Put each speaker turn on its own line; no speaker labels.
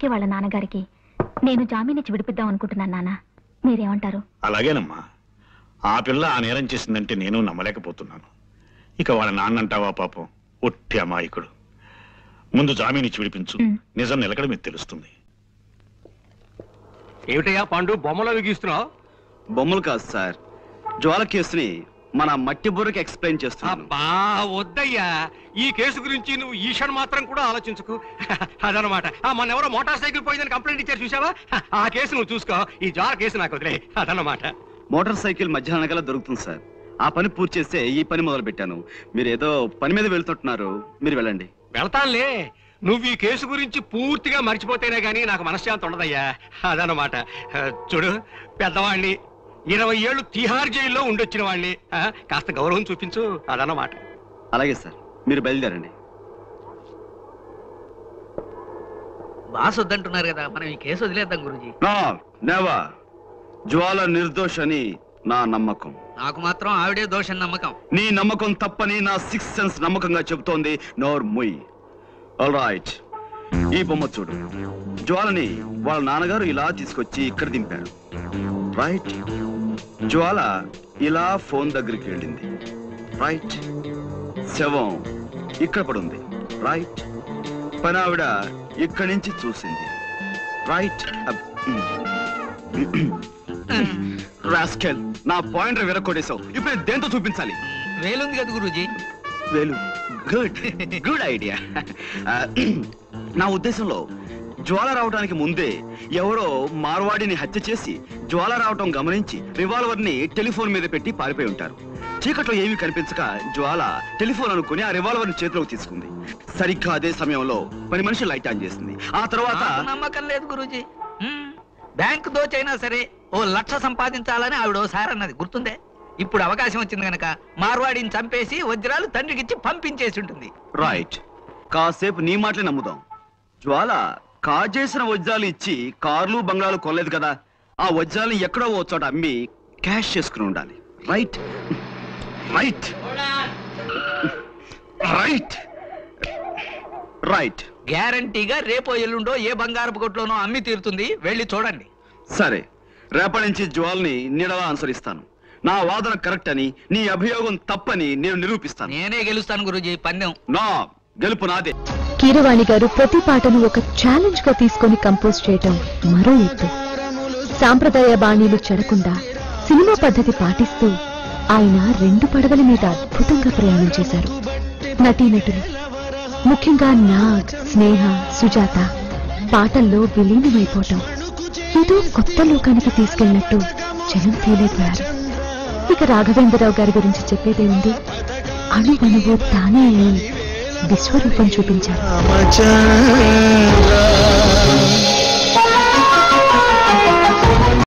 జానకి వాళ్ళ నాన్నగారికి నేను జామీనిచ్చి విడిపిద్దాం అనుకుంటున్నాను నాన్న. మీరేమంటారు?
అలాగేనమ్మా. ఆ పిల్ల ఆ నేరం చేసిందంటే నేను నమ్మలేకపోతున్నాను. ఇక వాళ్ళ నాన్నంటావా పాపం, ఒట్టి అమాయకుడు. ముందు జామీనిచ్చి విడిపించు, నిజం నిలకడ మీకు తెలుస్తుంది.
ఏమిటయ్యా పాండు, బొమ్మలు గీస్తున్నావు?
బొమ్మలు కాదు సార్, జ్వాల కేసుని మన మట్టి బుర్రకి ఎక్స్ప్లెయిన్ చేస్తున్నాను.
వద్దయ్యా, ఈ కేసు గురించి నువ్వు ఈషన్ మాత్రం కూడా ఆలోచించుకు. అదనమాట. మన ఎవరో మోటార్ సైకిల్ పోయిందని కంప్లైంట్ ఇచ్చారు చూసావా, ఆ కేసు నువ్వు చూసుకో, ఈ జ్వాల కేసు నాకు వదిలే. అదనమాట.
మోటార్ సైకిల్ మధ్యాహ్నం కల్లా దొరుకుతుంది సార్. ఆ పని పూర్తి చేస్తే ఈ పని మొదలు పెట్టాను. మీరు ఏదో పని మీద వెళ్తుంటున్నారు, మీరు వెళ్ళండి.
వెళ్తానులే, నువ్వు ఈ కేసు గురించి పూర్తిగా మర్చిపోతేనే గానీ నాకు మనశ్శాంతి ఉండదయ్యా. అదనమాట. చూడు, పెద్దవాణ్ణి, 20 ఏళ్ళు తిహార్ జైల్లో ఉండొచ్చిన వాడిని, కాస్త గౌరవం చూపించు. అదనమాట.
అలాగే సార్, మీరు బయలుదేరండి.
బాస్ వద్దంటున్నారు కదా, మనం ఈ కేసు వదిలేద్దాం గురూజీ.
జ్వాల నిర్దోష్ అని నా నమ్మకం.
నాకు మాత్రం ఆవిడే దోషం నమ్మకం.
నీ నమ్మకం తప్పని నా 6th సెన్స్ నమ్మకంగా చెబుతోంది. నోర్ ముయ్. ఆల్ రైట్, ఈ బొమ్మ చూడు. జ్వాలని వాళ్ళ నాన్నగారు ఇలా తీసుకొచ్చి ఇక్కడ దింపారు. రైట్. జ్వాల ఇలా ఫోన్ దగ్గరికి వెళ్ళింది. రైట్. శవం ఇక్కడ పడుంది. రైట్. పనావిడ ఇక్కడి నుంచి చూసింది. రైట్. రాస్కెల్, నా పాయింటర్ విరక్కొట్టేశావు. ఇప్పుడు దేంతో చూపించాలి?
వేలుంది కదా గురూజీ.
వేలు. Good good idea. నా ఉద్దేశంలో జ్వాల రావడానికి ముందే ఎవరో మార్వాడిని హత్య చేసి జ్వాల రావటం గమనించి రివాల్వర్ ని టెలిఫోన్ మీద పెట్టి పారిపోయి ఉంటారు. చీకట్లో ఏమీ కనిపించక జ్వాల టెలిఫోన్ అనుకుని ఆ రివాల్వర్ ని చేతిలోకి తీసుకుంది. సరిగ్గా అదే సమయంలో పని మనిషి లైట్ ఆన్ చేసింది. ఆ తర్వాత
నమ్మకం లేదు గురూజీ. బ్యాంకు దోచైనా సరే 1 లక్ష సంపాదించాలని ఆవిడ ఓసారి అన్నది గుర్తుందే. ఇప్పుడు అవకాశం వచ్చింది గనక మార్వాడిని చంపేసి వజ్రాలు తండ్రికిచ్చి పంపించేసి ఉంటుంది.
రైట్. కాసేపు నీ మాటలే నమ్ముదాం. జ్వాల కాజేసిన వజ్రాలు ఇచ్చి కార్లు బంగ్లాలు కొనలేదు కదా. ఆ వజ్రాలను ఎక్కడో ఓ చోట అమ్మి క్యాష్ చేసుకుని ఉండాలి. Right right right right.
గ్యారంటీగా రేపో ఎల్లుండో ఏ బంగారపు కొట్లోనో అమ్మి తీరుతుంది, వెళ్ళి చూడండి.
సరే, రేపటి నుంచి జ్వాల్ని నీడలా అనుసరిస్తాను. నా వాదన కరెక్ట్ అని, నీ అభియోగం తప్పని నేను నిరూపిస్తాను.
నేనే గెలుస్తాను గురూజీ పందెం.
నా గెలుపు నాదే.
కీరవాణి గారు ప్రతి పాటను ఒక ఛాలెంజ్ గా తీసుకొని కంపోజ్ చేయటం మరో ఎత్తు. సాంప్రదాయ బాణీలు చెడకుండా సినిమా పద్ధతి పాటిస్తూ ఆయన 2 పడవల మీద అద్భుతంగా ప్రయాణం చేశారు. నటీనటులు, ముఖ్యంగా నాగ్, స్నేహ, సుజాత పాటల్లో విలీనమైపోవటం ఏదో కొత్త లోకానికి తీసుకెళ్లినట్టు జనం ఫీల్ అయిపోయారు. ఇక రాఘవేంద్రరావు గారి గురించి చెప్పేదే ఉంది. అణువణువు తానే అయి విశ్వరూపం చూపించారు.